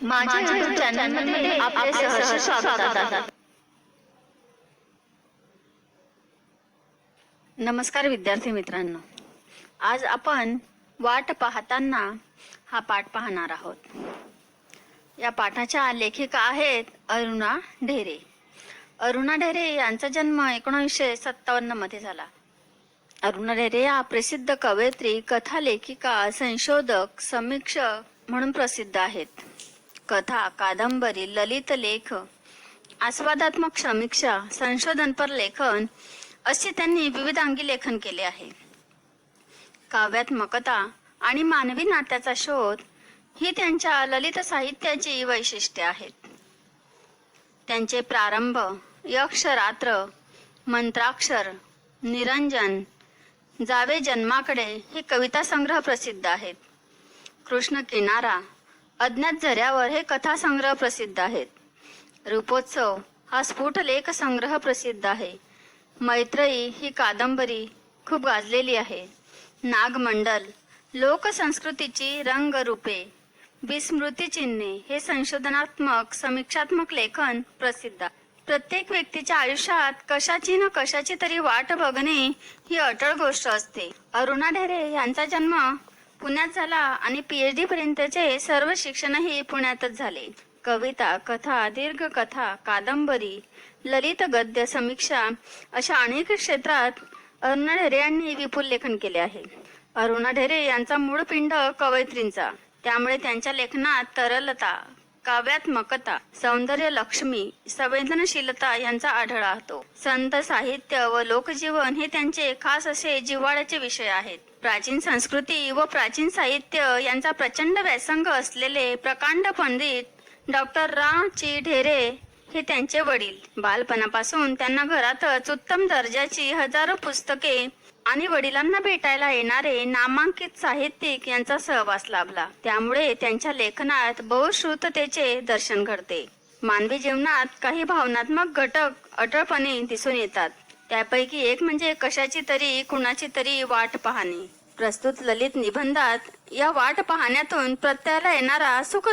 माझ्या YouTube चॅनलमध्ये आपले सहर्ष स्वागत. नमस्कार विद्यार्थी मित्रांनो, आज आपण वाट पाहताना हा पाठ पाहणार आहोत. या पाठाच्या लेखिका आहेत अरुणा ढेरे. अरुणा ढेरे यांचा जन्म 1957 मध्ये झाला. अरुणा ढेरे या प्रसिद्ध कवयित्री, कथा लेखिका, संशोधक, समीक्षक म्हणून प्रसिद्ध आहेत. कथा, कादंबरी, ललित लेख, आस्वादात्मक समीक्षा, संशोधनपर लेखन असे त्यांनी विविधांगी लेखन केले आहे. काव्यात्मकता आणि मानवी नात्याचा शोध ही त्यांच्या ललित साहित्याची वैशिष्ट्ये आहेत. त्यांचे प्रारंभ, यक्ष रात्र, मंत्राक्षर, निरंजन, जावे जन्माकडे हे कविता संग्रह प्रसिद्ध आहेत. कृष्ण किनारा, अज्ञात झऱ्यावर हे कथा संग्रह प्रसिद्ध आहेत. रूपोत्सव हा स्फुट लेख संग्रह प्रसिद्ध आहे. मैत्रेयी ही कादंबरी खूप गाजलेली आहे. नागमंडल, लोकसंस्कृतीची रंगरूपे, विस्मृती चिन्हे हे संशोधनात्मक समीक्षात्मक लेखन प्रसिद्ध. प्रत्येक व्यक्तीच्या आयुष्यात कशाची न कशाची तरी वाट बघणे ही अटळ गोष्ट असते. अरुणा ढेरे यांचा जन्म पुण्यात झाला आणि PhD पर्यंतचे सर्व शिक्षणही पुण्यातच झाले. कविता, कथा, दीर्घ कथा, कादंबरी, ललित गद्य, समीक्षा अशा अनेक क्षेत्रात अरुणा ढेरे यांनी विपुल लेखन केले आहे. अरुणा ढेरे यांचा मूळ पिंड कवयित्रींचा, त्यामुळे त्यांच्या लेखनात तरलता, काव्यात्मकता, सौंदर्य लक्ष्मी, संवेदनशीलता यांचा आढळ राहतो. संत साहित्य व लोकजीवन हे त्यांचे खास असे जिव्हाळ्याचे विषय आहेत. प्राचीन संस्कृती व प्राचीन साहित्य यांचा प्रचंड व्यासंग असलेले प्रकांड पंडित डॉक्टर रा. चि. ढेरे हे त्यांचे वडील. बालपणापासून त्यांना घरातच उत्तम दर्जाची हजारो पुस्तके आणि वडिलांना भेटायला येणारे नामांकित साहित्यिक यांचा सहवास लाभला. त्यामुळे त्यांच्या लेखनात बहुश्रुततेचे दर्शन घडते. मानवी जीवनात काही भावनात्मक घटक अटळपणे दिसून येतात. त्यापैकी एक म्हणजे कशाची तरी कुणाची तरी वाट पाहणे. प्रस्तुत ललित निबंधात या वाट पाहण्यातून प्रत्ययाला येणारा सुख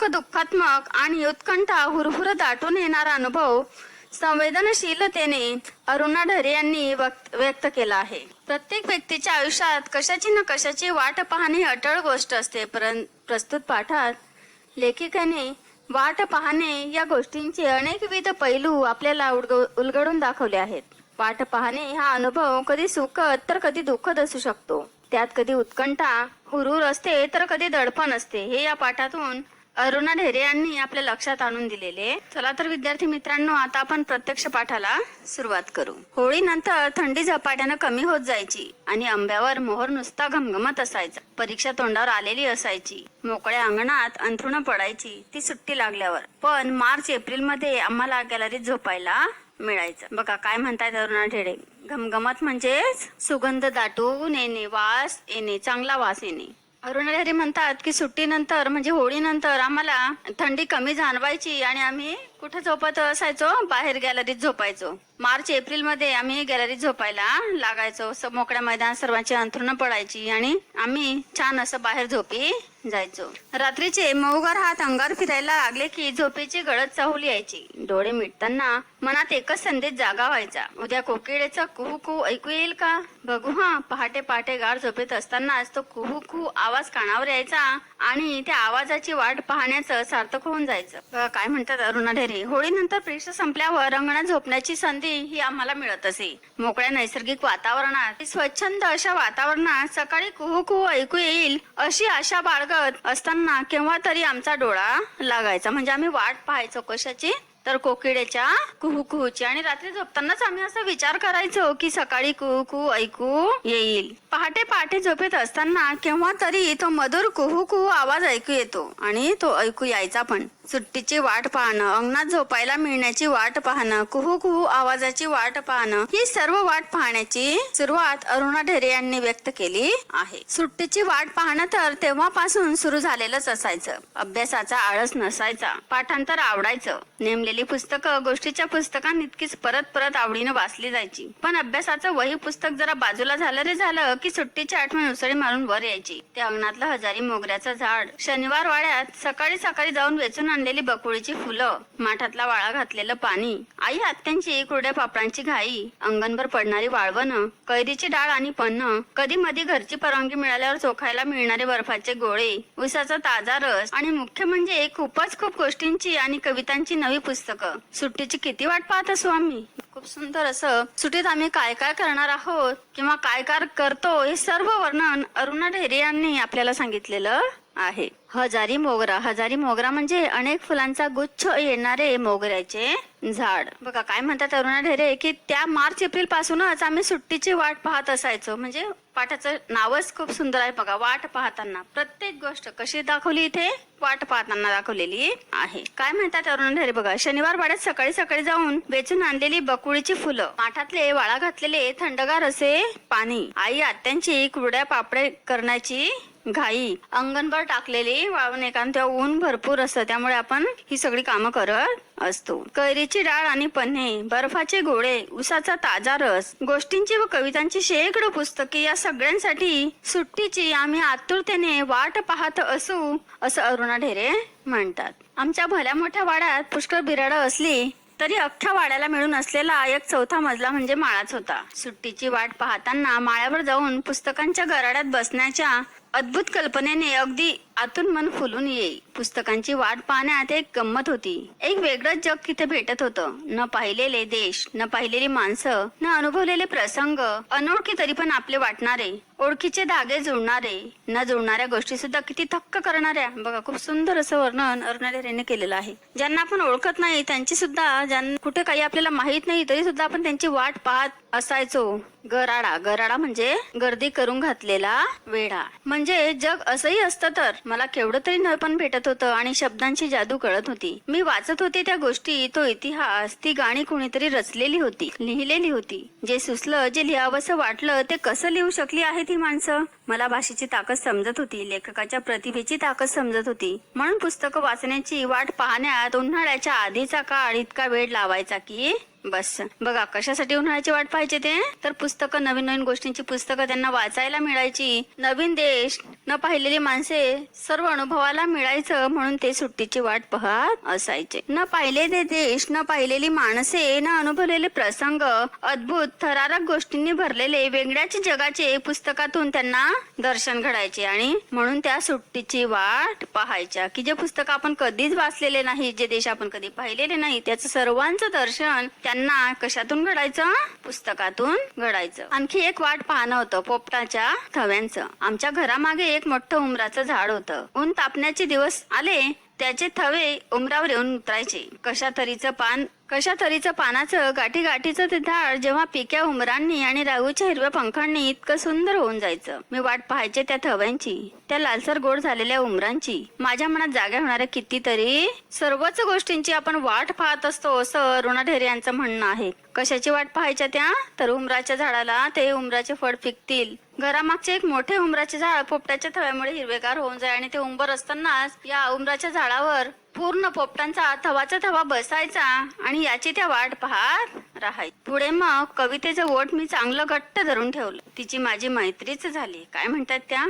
दुःखात्मक आणि उत्कंठा हुरहुर दाटून येणारा अनुभव संवेदनशीलतेने अरुणा ढेरे यांनी व्यक्त केला आहे. प्रत्येक व्यक्तीच्या आयुष्यात कशाची न कशाची वाट पाहणे अटळ गोष्ट असते. प्रस्तुत पाठात लेखिकेने वाट पाहणे या गोष्टींचे अनेकविध पैलू आपल्याला उलगडून दाखवले आहेत. वाट पाहणे हा अनुभव कधी सुखद तर कधी दुःखद असू शकतो. त्यात कधी उत्कंठा हुरूर असते तर कधी दडपण असते. हे या पाठातून अरुणा ढेरे यांनी आपल्या लक्षात आणून दिलेले. चला तर विद्यार्थी मित्रांनो, आता आपण प्रत्यक्ष पाठाला सुरुवात करू. होळीनंतर थंडी झपाट्यानं कमी होत जायची आणि आंब्यावर मोहर नुसता घमघमत असायचा. परीक्षा तोंडावर आलेली असायची. मोकळ्या अंगणात अंथरुणं पडायची ती सुट्टी लागल्यावर. पण मार्च एप्रिल मध्ये आम्हाला गॅलरीत झोपायला मिळायचं. बघा काय म्हणतायत अरुणा ढेरे. घमघमत म्हणजे सुगंध दाटून येणे, वास येणे, चांगला वास येणे. अरुणा ढेरे म्हणतात की सुट्टीनंतर म्हणजे होळीनंतर आम्हाला थंडी कमी जाणवायची आणि आम्ही कुठे झोपत असायचो, बाहेर गॅलरीत झोपायचो. मार्च एप्रिल मध्ये आम्ही गॅलरीत झोपायला लागायचो. मोकळ्या मैदानात सर्वांची अंथरुणं पडायची आणि आम्ही छान असं बाहेर झोपी जायचो. रात्रीचे मऊगार हात अंगावर फिरायला लागले की झोपेची गडद चाहूल यायची. डोळे मिटताना मनात एकच संदेश जागा व्हायचा. उद्या कोकिळेचा कुहू कुहू ऐकू येईल का बघू. पहाटे पहाटे गाढ झोपेत असतानाच तो कुहू कुहू आवाज कानावर यायचा आणि त्या आवाजाची वाट पाहण्याचं सार्थक होऊन जायचं. काय म्हणतात अरुणा ढेरे. होळीनंतर परीक्षा संपल्यावर अंगणात झोपण्याची संधी ही आम्हाला मिळत असे. मोकळ्या नैसर्गिक वातावरणात, स्वच्छंद अशा वातावरणात सकाळी कुहू कुहू ऐकू येईल अशी आशा बाळगत असताना केव्हा तरी आमचा डोळा लागायचा. म्हणजे आम्ही वाट पाहायचो कशाची तर कोकिळेच्या कुहू कुहूची. आणि रात्री झोपतानाच आम्ही असा विचार करायचो की सकाळी कुहू कुहू ऐकू येईल. पहाटे पहाटे झोपेत असताना केव्हा तरी तो मधुर कुहू कुहू आवाज ऐकू येतो आणि तो ऐकू यायचा पण. सुट्टीची वाट पाहणं, अंगणात झोपायला मिळण्याची वाट पाहणं, कुहू कुहू आवाजाची वाट पाहणं, ही सर्व वाट पाहण्याची सुरुवात अरुणा ढेरे यांनी व्यक्त केली आहे. सुट्टीची वाट पाहणं तर तेव्हापासून सुरू झालेलंच असायचं. अभ्यासाचा आळस नसायचा, पाठांतर आवडायचं, नेमले आणलेली पुस्तकं गोष्टीच्या पुस्तकांइतकीच परत परत आवडीनं वाचली जायची. पण अभ्यासाचं वही पुस्तक जरा बाजूला झालं रे झालं की सुट्टीची आठवण उसळी मारून वर यायची. त्या अंगणातलं हजारी मोगऱ्याचं झाड, शनिवार वाड्यात सकाळी सकाळी जाऊन वेचून आणलेली बकुळीची फुलं, माठातला वाळा घातलेलं पाणी, आई आत्यांची कुरड्या पापडांची घाई, अंगणभर पडणारी वाळवणं, कैरीची डाळ आणि पन्ह, कधी मधी घरची परवानगी मिळाल्यावर चोखायला मिळणारे बर्फाचे गोळे, उसाचा ताजा रस आणि मुख्य म्हणजे खूपच खूप गोष्टींची आणि कवितांची नवी पुस्तकं. सुट्टीची किती वाट पाहत असू आम्ही. खूप सुंदर असं सुट्टीत आम्ही काय काय करणार आहोत किंवा काय काय करतो हे सर्व वर्णन अरुणा ढेरे यांनी आपल्याला सांगितलेलं आहे. हजारी मोगरा म्हणजे अनेक फुलांचा गुच्छ येणारे मोगऱ्याचे झाड. बघा काय म्हणतात अरुणा ढेरे की त्या मार्च एप्रिल पासूनच आम्ही सुट्टीची वाट पाहत असायचो. म्हणजे पाठाचं नावच खूप सुंदर आहे बघा, वाट पाहताना. प्रत्येक गोष्ट कशी दाखवली इथे, वाट पाहताना दाखवलेली आहे. काय म्हणतात अरुणा ढेरे बघा, शनिवार वाड्यात सकाळी सकाळी जाऊन वेचून आणलेली बकुळीची फुलं, माठातले वाळा घातलेले थंडगार असे पाणी, आई आत्यांची कुरड्या पापडे करण्याची घाई, अंगणभर टाकलेली वाळवण, कारण तेव्हा ऊन भरपूर असतं त्यामुळे आपण ही सगळी कामं करत असतो. कैरीची डाळ आणि पन्हे, बर्फाचे गोळे, उसाचा ताजा रस, गोष्टींची व कवितांची शेकडो पुस्तके, या सगळ्यांसाठी सुट्टीची आम्ही आतुरतेने वाट पाहत असू असं अरुणा ढेरे म्हणतात. आमच्या भल्या मोठ्या वाड्यात पुष्कळ बिराडं असली तरी अख्ख्या वाड्याला मिळून असलेला एक चौथा मजला म्हणजे माळाच होता. सुट्टीची वाट पाहताना माळ्यावर जाऊन पुस्तकांच्या गराड्यात बसण्याच्या अद्भुत कल्पनेने अगदी आतून मन फुलून येई. पुस्तकांची वाट पाहण्यात एक गंमत होती. एक वेगळंच जग तिथे भेटत होतं. न पाहिलेले देश, न पाहिलेली माणसं, न अनुभवलेले प्रसंग, अनोळखी तरी पण आपले वाटणारे, ओळखीचे धागे जुळणारे, न जुळणाऱ्या गोष्टी सुद्धा किती थक्क करणाऱ्या. बघा खूप सुंदर असं वर्णन अरुणा ढेरेने केलेलं आहे. ज्यांना आपण ओळखत नाही त्यांची सुद्धा, ज्यांना कुठे काही आपल्याला माहित नाही तरी सुद्धा आपण त्यांची वाट पाहत असायचो. गराडा म्हणजे गर्दी करून घातलेला वेढा. म्हणजे जग असंही असतं तर मला केवढं तरी नळपण भेटत होतं आणि शब्दांची जादू कळत होती. मी वाचत होते त्या गोष्टी, तो इतिहास, ती गाणी कोणीतरी रचलेली होती, लिहिलेली होती. जे सुचलं, जे लिहावंसं वाटलं ते कसं लिहू शकली आहेत ही माणसं. मला भाषेची ताकद समजत होती, लेखकाच्या प्रतिभेची ताकद समजत होती. म्हणून पुस्तकं वाचण्याची वाट पाहण्यात उन्हाळ्याच्या आधीचा काळ इतका वेळ लावायचा की बस. बघा कशासाठी उन्हाळ्याची वाट पाहायची ते, तर पुस्तकं, नवीन नवीन गोष्टींची पुस्तकं त्यांना वाचायला मिळायची. नवीन देश, न पाहिलेली माणसे, सर्व अनुभवाला मिळायचं म्हणून ते सुट्टीची वाट पाहत असायचे. न पाहिलेले देश, न पाहिलेली माणसे, न अनुभवलेले प्रसंग, अद्भुत थरारक गोष्टींनी भरलेले वेगळ्याच जगाचे पुस्तकातून त्यांना दर्शन घडायचे आणि म्हणून त्या सुट्टीची वाट पाहायच्या की जे पुस्तक आपण कधीच वाचलेले नाही, जे देश आपण कधी पाहिलेले नाही, त्याचं सर्वांचं दर्शन त्यांना कशातून घडायचं, पुस्तकातून घडायचं. आणखी एक वाट पाहणं होतं पोपटाच्या थव्यांचं. आमच्या घरामागे एक मोठं उमराचं झाड होतं. ऊन तापण्याचे दिवस आले त्याचे थवे उमरावर येऊन उतरायचे. कशा तरीचं पानाचं गाठी गाठीचं ते झाड जेव्हा पिक्या उमरांनी आणि राहूच्या हिरव्या पंखांनी इतकं सुंदर होऊन जायचं. मी वाट पाहायचे त्या थव्यांची, त्या लालसर गोड झालेल्या उमरांची. माझ्या मनात जाग्या होणाऱ्या कितीतरी सर्वच गोष्टींची आपण वाट पाहत असतो असं अरुणा ढेरे यांचं म्हणणं आहे. कशाची वाट पाहायच्या त्या, तर उमराच्या झाडाला ते उमराचे फळ पिकतील. घरामागचे एक मोठे उमराचे झाड पोपटाच्या थव्यामुळे हिरवेगार होऊन जाय आणि ते उंबर असतानाच या उमराच्या झाडावर पूर्ण पोपटांचा थवाचा थवा बसायचा आणि याची त्या वाट पाहत राहायची. पुढे मग कवितेचं ओठ मी चांगलं घट्ट धरून ठेवलं. तिची माझी मैत्रीच झाली. काय म्हणतात त्या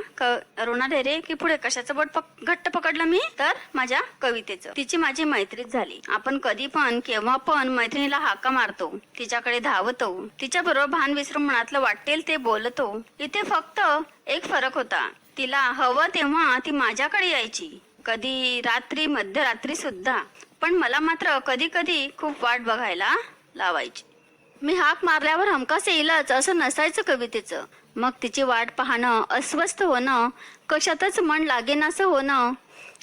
अरुणा ढेरे की पुढे कशाचं बोट घट्ट पकडलं मी, तर माझ्या कवितेचं. तिची माझी मैत्रीच झाली. आपण कधी पण केव्हा पण मैत्रिणीला हाका मारतो, तिच्याकडे धावतो, तिच्या बरोबर भान विसरून मनातलं वाटेल ते बोलतो. इथे फक्त एक फरक होता, तिला हवं तेव्हा ती माझ्याकडे यायची, कधी रात्री, मध्यरात्री सुद्धा. पण मला मात्र कधी कधी खूप वाट बघायला लावायची. मी हाक मारल्यावर हमखास येईलच असं नसायचं कवितेचं. मग तिची वाट पाहणं, अस्वस्थ होणं, कशातच मन लागेनासं होणं,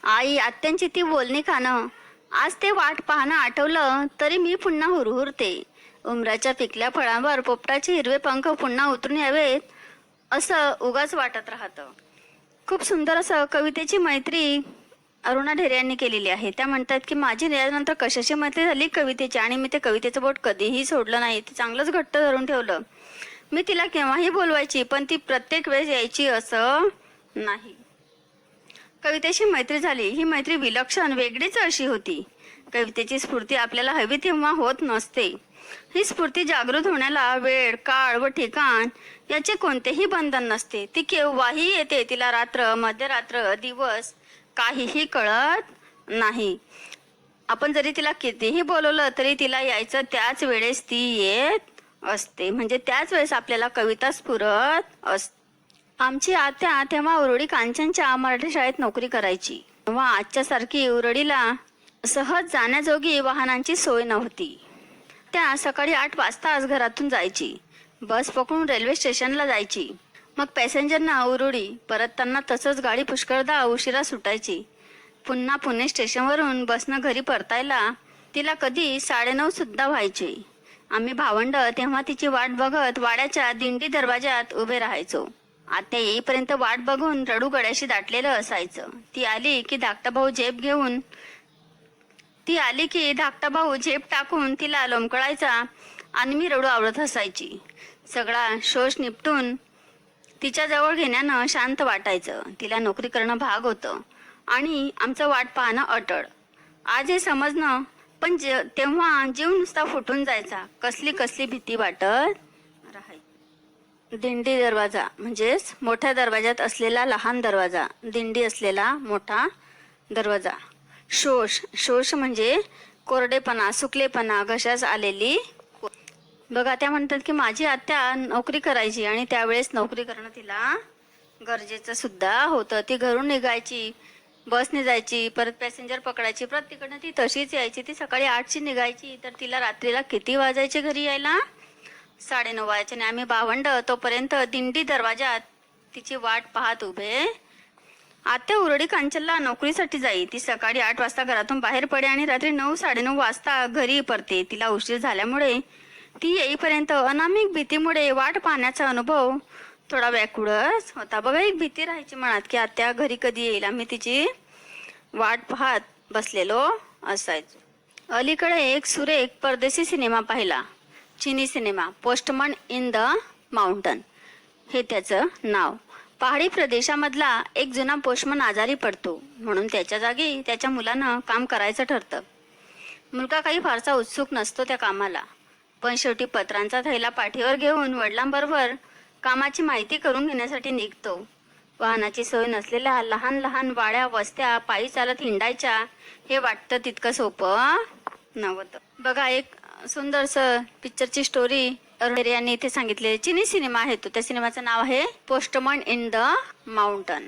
आई आत्यांची ती बोलणी खाणं. आज ते वाट पाहणं आठवलं तरी मी पुन्हा हुरहुरते. उमराच्या पिकल्या फळांवर पोपटाचे हिरवे पंख पुन्हा उतरून यावेत असं उगाच वाटत राहतं. खूप सुंदर असं कवितेची मैत्री अरुणा ढेरे यांनी केलेली आहे. त्या म्हणतात की माझी यानंतर कशाची मैत्री झाली, कवितेची, आणि मी ते कवितेचं बोट कधीही सोडलं नाही, ते चांगलंच घट्ट धरून ठेवलं. मी तिला केव्हाही बोलवायची पण ती प्रत्येक वेळेस यायची असं नाही. कवितेशी मैत्री झाली. ही मैत्री विलक्षण, वेगळीच अशी होती. कवितेची स्फूर्ती आपल्याला हवी तेव्हा होत नसते. ही स्फूर्ती जागृत होण्याला वेळ, काळ व ठिकाण याचे कोणतेही बंधन नसते. ती केव्हाही येते. तिला रात्र, मध्यरात्र, दिवस काहीही कळत नाही. आपण जरी तिला कितीही बोलवलं तरी तिला यायचं त्याच वेळेस ती येत असते. म्हणजे त्याच वेळेस आपल्याला कविता स्फुरत असते. आमची आत्या तेव्हा उरुडी कांचनच्या मराठी शाळेत नोकरी करायची. तेव्हा आजच्या सारखी उरुडीला सहज जाण्याजोगी वाहनांची सोय नव्हती. त्या सकाळी 8 वाजताच घरातून जायची. बस पकडून रेल्वे स्टेशनला जायची. मग पॅसेंजरना उरुडी, परतताना तसंच गाडी पुष्कळदा उशिरा सुटायची. पुन्हा पुणे स्टेशनवरून बसनं घरी परतायला तिला कधी 9:30 सुद्धा व्हायचे. आम्ही भावंड तेव्हा तिची वाट बघत वाड्याच्या दिंडी दरवाजात उभे राहायचो. आत्या येईपर्यंत वाट बघून रडू गड्याशी दाटलेलं असायचं. ती आली की धाकटा भाऊ झेप टाकून तिला लोंबकळायचा आणि मी रडू आवडत असायची. सगळा शोष निपटून तिच्या जवळ घेण्यानं शांत वाटायचं. तिला नोकरी करणं भाग होतं आणि आमचं वाट पाहणं अटळ. आज हे समजणं, पण तेव्हा जीव नुसता फुटून जायचा. कसली भीती वाटत राहायची. दिंडी दरवाजा म्हणजेच मोठ्या दरवाजात असलेला लहान दरवाजा, दिंडी असलेला मोठा दरवाजा. शोष म्हणजे कोरडेपणा, सुकलेपणा, घशास आलेली. बघा, त्या म्हणतात की माझी आत्या नोकरी करायची आणि त्यावेळेस नोकरी करणं तिला गरजेचं सुद्धा होतं. ती घरून निघायची, बसने जायची, परत पॅसेंजर पकडायची, परत तिकडनं ती तशीच यायची. ती सकाळी 8ची निघायची तर तिला रात्रीला किती वाजायचे घरी यायला? 9:30 वाजायचे. आणि आम्ही भावंड तोपर्यंत दिंडी दरवाजात तिची वाट पाहत उभे. आत्या उरुडी कांचनला नोकरीसाठी जाई. ती सकाळी 8 वाजता घरातून बाहेर पडे आणि रात्री 9-9:30 वाजता घरी परते. तिला उशीर झाल्यामुळे ती येईपर्यंत अनामिक भीतीमुळे वाट पाहण्याचा अनुभव थोडा व्याकुळच होता. बघा, एक भीती राहायची मनात की आत्या घरी कधी येईल. आम्ही तिची वाट पाहत बसलेलो असायचो. अलीकडे एक सुरेख परदेशी सिनेमा पाहिला. चिनी cinema, postman in the mountain हे त्याचं नाव. पहाडी प्रदेशामधला एक जुना पोस्टमन आजारी पडतो म्हणून त्याच्या जागी त्याच्या मुलानं काम करायचं ठरतं. मुलगा काही फारसा उत्सुक नसतो त्या कामाला, पण शेवटी पत्रांचा थैला पाठीवर घेऊन वडिलांबरोबर कामाची माहिती करून घेण्यासाठी निघतो. वाहनाची सोय नसलेल्या लहान लहान वाड्या वस्त्या पायी चालत हिंडायच्या हे वाटतं तितकं सोपं नव्हतं. बघा, एक सुंदरसं पिक्चरची स्टोरी यांनी इथे सांगितले. चिनी सिनेमा आहे तो. त्या सिनेमाचं नाव आहे पोस्टमन इन द माउंटन.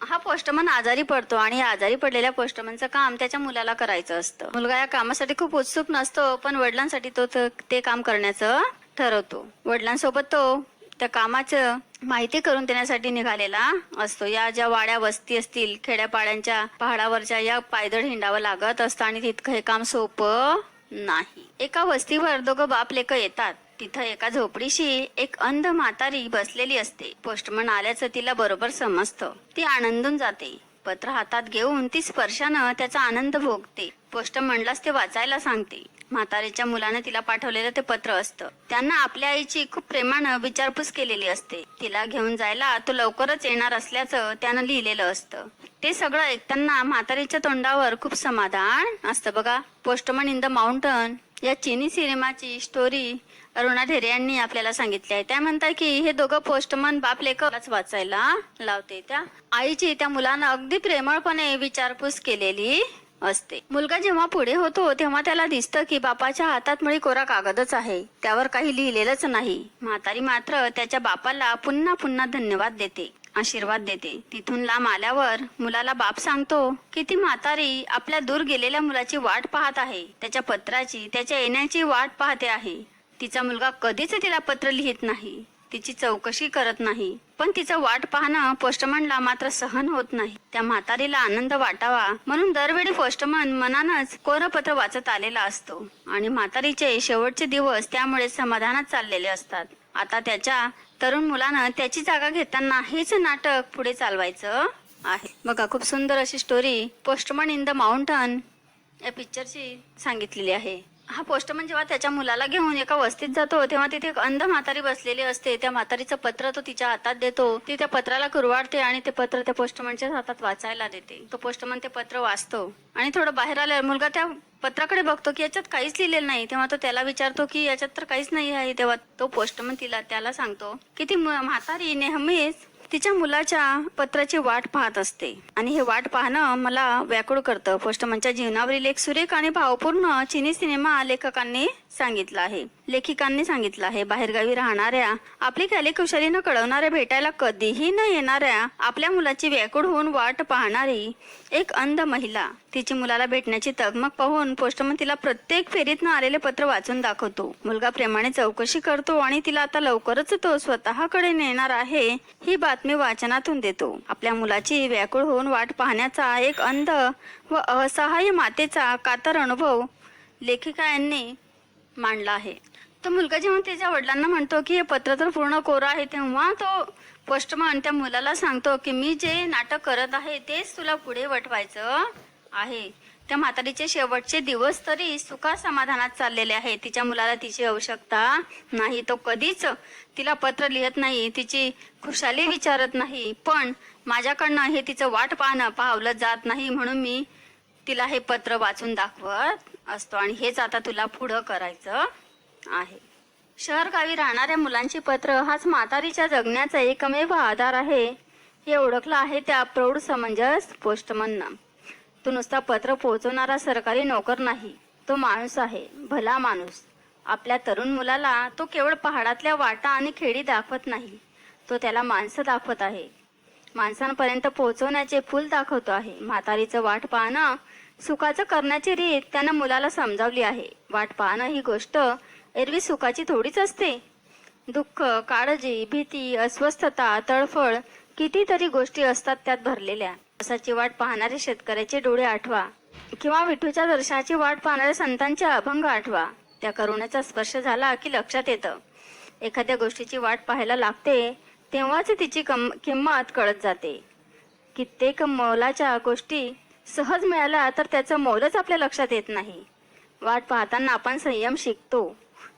हा पोस्टमन आजारी पडतो आणि आजारी पडलेल्या पोस्टमनचं काम त्याच्या मुलाला करायचं असतं. मुलगा या कामासाठी खूप उत्सुक नसतो, पण वडिलांसाठी तो ते काम करण्याचं ठरवतो. वडिलांसोबत तो त्या कामाचं माहिती करून देण्यासाठी निघालेला असतो. या ज्या वाड्या वस्ती असतील खेड्यापाड्यांच्या पहाडावरच्या, या पायदळ हिंडावं लागत असतं आणि तितकं हे काम सोपं नाही. एका वस्तीवर दोघं बाप लेक येतात. तिथं एका झोपडीशी एक अंध म्हातारी बसलेली असते. पोस्टमन आल्याचं तिला बरोबर समजतं. ती आनंदून जाते. पत्र हातात घेऊन ती स्पर्शानं त्याचा आनंद भोगते. पोस्टमनलाच ते वाचायला सांगते. म्हातारीच्या मुलाने तिला पाठवलेलं ते पत्र असतं. त्यांना आपल्या आईची खूप प्रेमानं विचारपूस केलेली असते. तिला घेऊन जायला तो लवकरच येणार असल्याचं त्यानं लिहिलेलं असतं. ते सगळं ऐकताना म्हातारीच्या तोंडावर खूप समाधान असतं. बघा, पोस्टमन इन द माउंटन या चिनी सिनेमाची स्टोरी अरुणा ढेरे यांनी आपल्याला सांगितली आहे. त्या म्हणतात की हे दोघं पोस्टमन बाप लेकरच वाचायला लावते. त्या आईची त्या मुलानं अगदी प्रेमळपणे विचारपूस केलेली असते. मुलगा जेव्हा पुढे होतो तेव्हा त्याला दिसतं की बापाच्या हातात मुळी कोरा कागदच आहे, त्यावर काही लिहिलेलंच नाही. म्हातारी मात्र त्याच्या बापाला पुन्हा पुन्हा धन्यवाद देते, आशीर्वाद देते. तिथून लांब आल्यावर मुलाला बाप सांगतो की ती म्हातारी आपल्या दूर गेलेल्या मुलाची वाट पाहत आहे, त्याच्या पत्राची, त्याच्या येण्याची वाट पाहते आहे. तिचा मुलगा कधीच तिला पत्र लिहित नाही, तिची चौकशी करत नाही, पण तिचं वाट पाहणं पोस्टमनला मात्र सहन होत नाही. त्या म्हातारीला आनंद वाटावा म्हणून दरवेळी पोस्टमन मनानच कोरं पत्र वाचत आलेला असतो आणि म्हातारीचे शेवटचे दिवस त्यामुळे समाधानात चाललेले असतात. आता त्याच्या तरुण मुलानं त्याची जागा घेताना हेच नाटक पुढे चालवायचं आहे. बघा, खूप सुंदर अशी story postman in the mountain या पिक्चरची सांगितलेली आहे. हा पोस्टमन जेव्हा त्याच्या मुलाला घेऊन एका वस्तीत जातो तेव्हा तिथे एक अंध म्हातारी बसलेली असते. त्या म्हातारीचं पत्र तो तिच्या हातात देतो. ती त्या पत्राला कुरवाडते आणि ते पत्र त्या पोस्टमनच्या हातात वाचायला देते. तो पोस्टमन ते पत्र वाचतो आणि थोडं बाहेर आल्यावर मुलगा त्या पत्राकडे बघतो की याच्यात काहीच लिहिलेलं नाही. तेव्हा तो त्याला विचारतो की याच्यात तर काहीच नाही आहे. तेव्हा तो पोस्टमन त्याला सांगतो की ती म्हातारी नेहमीच तिच्या मुलाच्या पत्राची वाट पाहत असते आणि हे वाट पाहणं मला व्याकुळ करतं. पोस्टमनच्या जीवनावरील एक सुरेख आणि भावपूर्ण चिनी सिनेमा लेखिकांनी सांगितलं आहे. बाहेरगावी राहणाऱ्या, आपली कलाकुशली न कळवणाऱ्या, भेटायला कधीही न येणाऱ्या आपल्या मुलाची व्याकुळ होऊन वाट पाहणारी एक अंध महिला. तिची मुलाला भेटण्याची तगमग पाहून पोस्टमन तिला प्रत्येक फेरीतनं आलेले पत्र वाचून दाखवतो. मुलगा प्रेमाने चौकशी करतो आणि तिला आता लवकरच तो स्वतःकडे नेणार आहे ही बातमी वाचनातून देतो. आपल्या मुलाची व्याकुळ होऊन वाट पाहण्याचा एक अंध व असहाय्य मातेचा कातर अनुभव लेखिकांनी मांडला आहे. तो मुलगा जेव्हा त्याच्या वडिलांना म्हणतो की हे पत्र तर पूर्ण कोरं आहे, तेव्हा तो पोस्टमन त्या मुलाला सांगतो की मी जे नाटक करत आहे तेच तुला पुढे वटवायचं आहे. त्या म्हातारीचे शेवटचे दिवस तरी सुखा समाधानात चाललेले आहे. तिच्या मुलाला तिची आवश्यकता नाही. तो कधीच तिला पत्र लिहत नाही, तिची खुशाली विचारत नाही. पण माझ्याकडनं हे तिचं वाट पाहवलं जात नाही म्हणून मी तिला हे पत्र वाचून दाखवत असतो आणि हेच आता तुला पुढं करायचं आहे. शहर गावी राहणाऱ्या मुलांची पत्र हाच म्हातारीच्या जगण्याचा एकमेव आधार आहे हे ओळखलं आहे त्या प्रौढ समंजस पोस्टमननं. तो नुसता पत्र पोहोचवणारा सरकारी नोकर नाही, तो माणूस आहे, भला माणूस. आपल्या तरुण मुलाला तो केवळ पहाडातल्या वाटा आणि खेडी दाखवत नाही, तो त्याला माणसं दाखवत आहे, माणसांपर्यंत पोहोचवण्याचे पूल दाखवतो आहे. म्हातारीचं वाट पाहणं सुखाचं करण्याची रीत त्यानं मुलाला समजावली आहे. वाट पाहणं ही गोष्ट एरवी सुखाची थोडीच असते. दुःख, काळजी, भीती, अस्वस्थता, तळफळ कितीतरी गोष्टी असतात त्यात भरलेल्या. पावसाची वाट पाहणारे शेतकऱ्याचे डोळे आठवा किंवा विठूच्या दर्शनाची वाट पाहणाऱ्या संतांचे अभंग आठवा. त्या करुणाचा स्पर्श झाला की लक्षात येतं, एखाद्या गोष्टीची वाट पाहायला लागते तेव्हाच तिची किंमत कळत जाते. कित्येक मोलाच्या गोष्टी सहज मिळाल्या तर त्याचं मोलच आपल्या लक्षात येत नाही. वाट पाहताना आपण संयम शिकतो,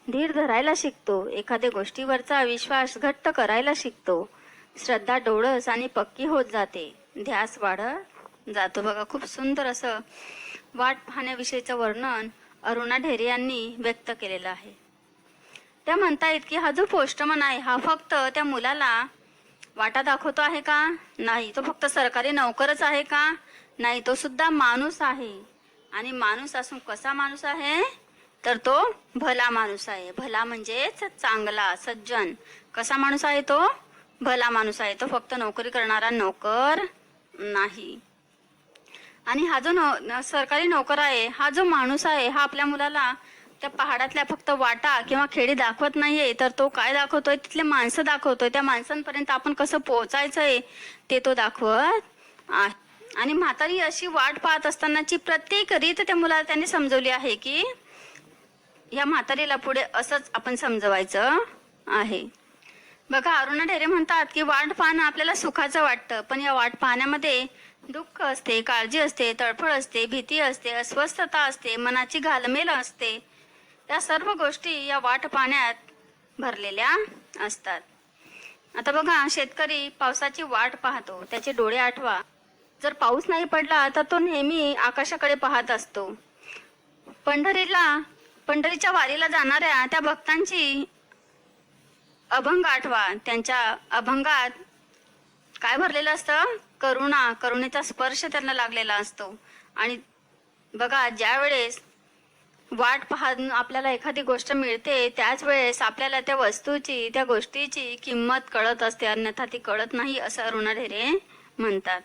धीर धरायला शिकतो, एखाद्या गोष्टीवरचा विश्वास घट्ट करायला शिकतो. श्रद्धा डोळस आणि पक्की होत जाते, ध्यास वाढत जातो. बघा, खूप सुंदर असं वाट पाहण्याविषयीचं वर्णन अरुणा ढेरे यांनी व्यक्त केलेलं आहे. त्या म्हणतायत की हा जो पोस्टमन आहे हा फक्त त्या मुलाला वाटा दाखवतो आहे का? नाही. तो फक्त सरकारी नोकरच आहे का? नाही. तो सुद्धा माणूस आहे. आणि माणूस असून कसा माणूस आहे तर तो भला माणूस आहे. भला म्हणजेच चांगला, सज्जन. कसा माणूस आहे तो? भला माणूस आहे. तो फक्त नोकरी करणारा नोकर नाही. आणि हा जो सरकारी नोकर आहे, हा जो माणूस आहे, हा आपल्या मुलाला त्या पहाडातल्या फक्त वाटा किंवा खेडी दाखवत नाहीये, तर तो काय दाखवतोय? तिथले माणसं दाखवतोय. त्या माणसांपर्यंत आपण कसं पोहोचायचंय ते तो दाखवत आहे. आणि म्हातारी अशी वाट पाहत असतानाची प्रत्येक रीत त्या मुलाला त्यांनी समजवली आहे की या म्हातारीला पुढे असंच आपण समजवायचं आहे. बघा, अरुणा ढेरे म्हणतात की वाट पाहणं आपल्याला सुखाचं वाटतं, पण या वाट पाहण्यामध्ये दुःख असते, काळजी असते, तळफळ असते, भीती असते, अस्वस्थता असते, मनाची घालमेल असते. या सर्व गोष्टी या वाट पाहण्यात भरलेल्या असतात. आता बघा, शेतकरी पावसाची वाट पाहतो, त्याचे डोळे आठवा. जर पाऊस नाही पडला तर तो नेहमी आकाशाकडे पाहत असतो. पंढरीच्या वारीला जाणाऱ्या त्या भक्तांची अभंग आठवा. त्यांच्या अभंगात काय भरलेलं असतं? करुणेचा स्पर्श त्यांना लागलेला असतो. आणि बघा, ज्या वेळेस वाट पाहून आपल्याला एखादी गोष्ट मिळते त्याच वेळेस आपल्याला त्या वस्तूची, त्या गोष्टीची किंमत कळत असते, अन्यथा ती कळत नाही, असं अरुणा ढेरे म्हणतात.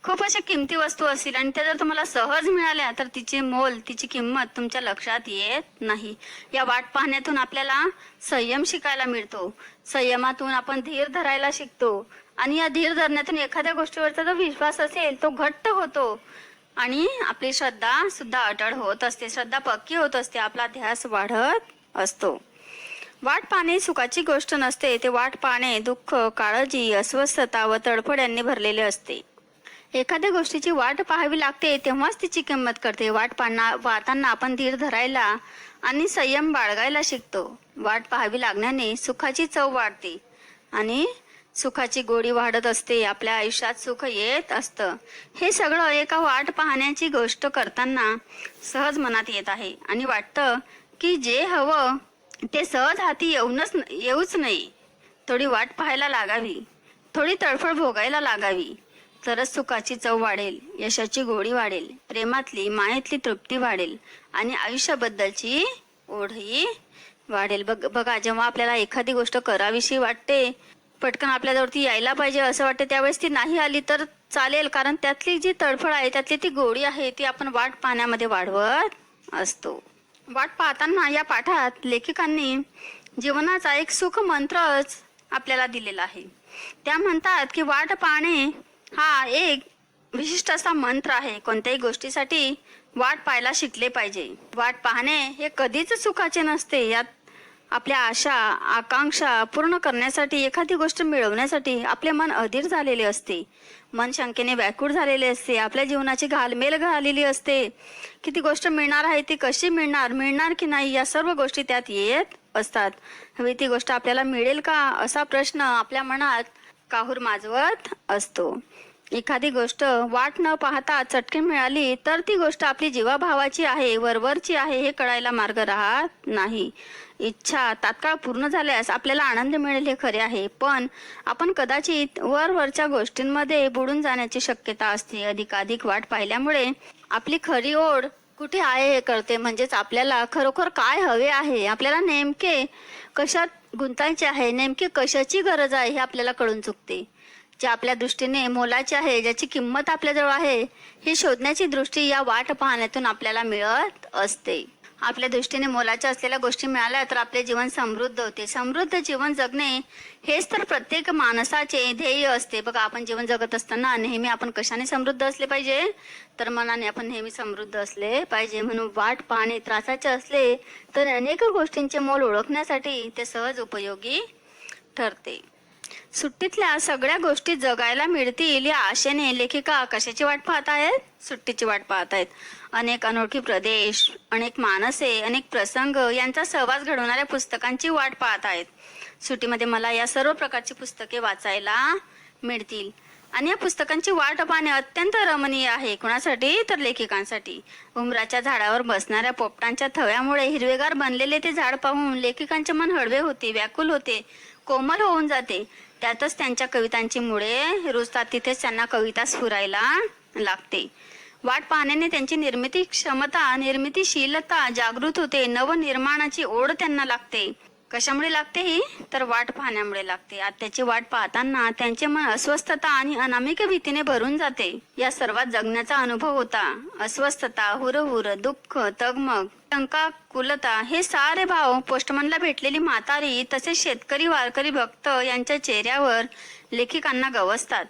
खूप अशा किमती वस्तू असतील आणि त्या जर तुम्हाला सहज मिळाल्या तर तिचे मोल, तिची किंमत तुमच्या लक्षात येत नाही. या वाट पाहण्यातून आपल्याला संयम शिकायला मिळतो. संयमातून आपण धीर धरायला शिकतो आणि या धीर धरण्यातून एखाद्या गोष्टीवरचा जो विश्वास असेल तो घट्ट होतो आणि आपली श्रद्धा सुद्धा अटळ होत असते, श्रद्धा पक्की होत असते, आपला ध्यास वाढत असतो. वाट पाहणे सुखाची गोष्ट नसते. ते वाट पाहणे दुःख, काळजी, अस्वस्थता व तडफड यांनी भरलेले असते. एखाद्या गोष्टीची वाट पाहावी लागते तेव्हाच तिची किंमत कळते. वाट पाहताना आपण धीर धरायला आणि संयम बाळगायला शिकतो. वाट पाहावी लागण्याने सुखाची चव वाढते आणि सुखाची गोडी वाढत असते, आपल्या आयुष्यात सुख येत असतं. हे सगळं एका वाट पाहण्याची गोष्ट करताना सहज मनात येत आहे आणि वाटतं की जे हवं ते सहज हाती येऊच नाही. थोडी वाट पाहायला लागावी, थोडी तडफड भोगायला लागावी, तरच सुखाची चव वाढेल, यशाची गोडी वाढेल, प्रेमातली मायेतली तृप्ती वाढेल आणि आयुष्याबद्दलची ओढही वाढेल. बघा, जेव्हा आपल्याला एखादी गोष्ट करावीशी वाटते, पटकन आपल्याजवळ ती यायला पाहिजे असं वाटते, त्यावेळेस ती नाही आली तर चालेल, कारण त्यातली जी तडफड आहे, त्यातली ती गोडी आहे, ती आपण वाट पाहण्यामध्ये वाढवत असतो. वाट पाहताना या पाठात लेखकांनी जीवनाचा एक सुख मंत्रच आपल्याला दिलेला आहे. त्या म्हणतात की वाट पाहणे हा एक विशिष्ट असा मंत्र आहे. कोणत्याही गोष्टीसाठी वाट पाहायला शिकले पाहिजे. वाट पाहणे हे कधीच सुखाचे नसते. यात आपल्या आशा आकांक्षा पूर्ण करण्यासाठी, एखादी गोष्ट मिळवण्यासाठी आपले मन अधीर झालेले असते, मन शंकेने व्याकुळ झालेले असते, आपल्या जीवनाची घालमेल घालेली असते. किती गोष्ट मिळणार आहे, ती कशी मिळणार की नाही, या सर्व गोष्टी त्यात येत असतात. हवी ती गोष्ट आपल्याला मिळेल का, असा प्रश्न आपल्या मनात काहूर माजवत असतो. एखादी गोष्ट वाट न पाहता चटकन मिळाली तर ती गोष्ट आपली जीवाभावाची आहे, वरवरची आहे हे कळायला मार्ग राहत नाही. इच्छा तात्काळ पूर्ण झाल्यास आपल्याला आनंद मिळेल हे खरे आहे, पण आपण कदाचित वरवरच्या गोष्टींमध्ये बुडून जाण्याची शक्यता असते. अधिकाधिक वाट पाहिल्यामुळे आपली खरी ओढ कुठे आहे हे कळते. म्हणजेच आपल्याला खरोखर काय हवे आहे, आपल्याला नेमके कशात गुंतायचे आहे, नेमके कशाची गरज आहे हे आपल्याला कळून चुकते. जे आपल्या दृष्टीने मोलाचे आहे, ज्याची किंमत आपल्याजवळ आहे, हे शोधण्याची दृष्टी या वाट पाहण्यातून आपल्याला मिळत असते. आपल्या दृष्टीने मोलाच्या असलेल्या गोष्टी मिळाल्या तर आपले जीवन समृद्ध होते. समृद्ध जीवन जगणे हेच तर प्रत्येक माणसाचे ध्येय असते. बघा, आपण जीवन जगत असताना नेहमी आपण कशाने समृद्ध असले पाहिजे, तर मनाने आपण नेहमी समृद्ध असले पाहिजे. म्हणून वाट पाहणे त्रासाचे असले तर अनेक गोष्टींचे मोल ओळखण्यासाठी ते सहज उपयोगी ठरते. सुट्टीतल्या सगळ्या गोष्टी जगायला मिळतील या आशेने लेखिका कशाची वाट पाहत आहेत? सुट्टीची वाट पाहत आहेत. अनेक अनोळखी प्रदेश, अनेक माणसे, अनेक प्रसंग यांचा सहवास घडवणाऱ्या पुस्तकांची वाट पाहत आहेत. सुट्टीमध्ये मला या सर्व प्रकारची पुस्तके वाचायला मिळतील आणि या पुस्तकांची वाट पाहणे अत्यंत रमणीय आहे. कोणासाठी? तर लेखिकांसाठी. उंबराच्या झाडावर बसणाऱ्या पोपटांच्या थव्यामुळे हिरवेगार बनलेले ते झाड पाहून लेखिकांचे मन हळवे होते, व्याकुल होते, कोमल होऊन जाते. त्यातच त्यांच्या कवितांची मुळे रुजतात, तिथेच त्यांना कविता स्फुरायला लागते. वाट पाहण्याने त्यांची निर्मिती क्षमता, निर्मितीशीलता जागृत होते. नवनिर्माणाची ओढ त्यांना लागते. कशामुळे लागते ही? तर वाट पाहण्यामुळे लागते. त्याची वाट पाहताना त्यांचे मन अस्वस्थता आणि अनामिक भीतीने भरून जाते. या सर्वात जगण्याचा अनुभव होता. अस्वस्थता, हुरहुर, दुःख, तगमग, शंका, कुलता हे सारे भाव पोस्टमनला भेटलेली म्हातारी तसेच शेतकरी, वारकरी, भक्त यांच्या चेहऱ्यावर लेखिकांना गवसतात,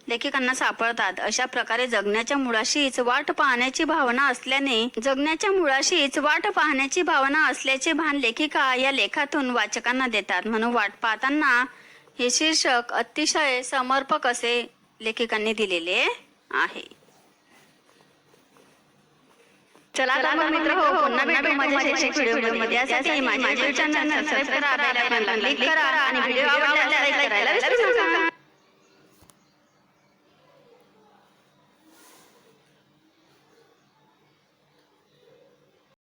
लेखिकांना सापडतात. अशा प्रकारे जगण्याच्या मुळाशीच वाट पाहण्याची भावना असल्याचे भान लेखिका या लेखातून वाचकांना देतात. म्हणून वाट पाहताना हे शीर्षक अतिशय समर्पक असे लेखिकांनी दिलेले आहे. चला मग मित्र हो, पुन्हा भेटू माझ्या शैक्षणिक व्हिडिओमध्ये. यासाठी माझ्या चॅनल सबस्क्राइब करा, बेल आयकॉनला क्लिक करा आणि व्हिडिओ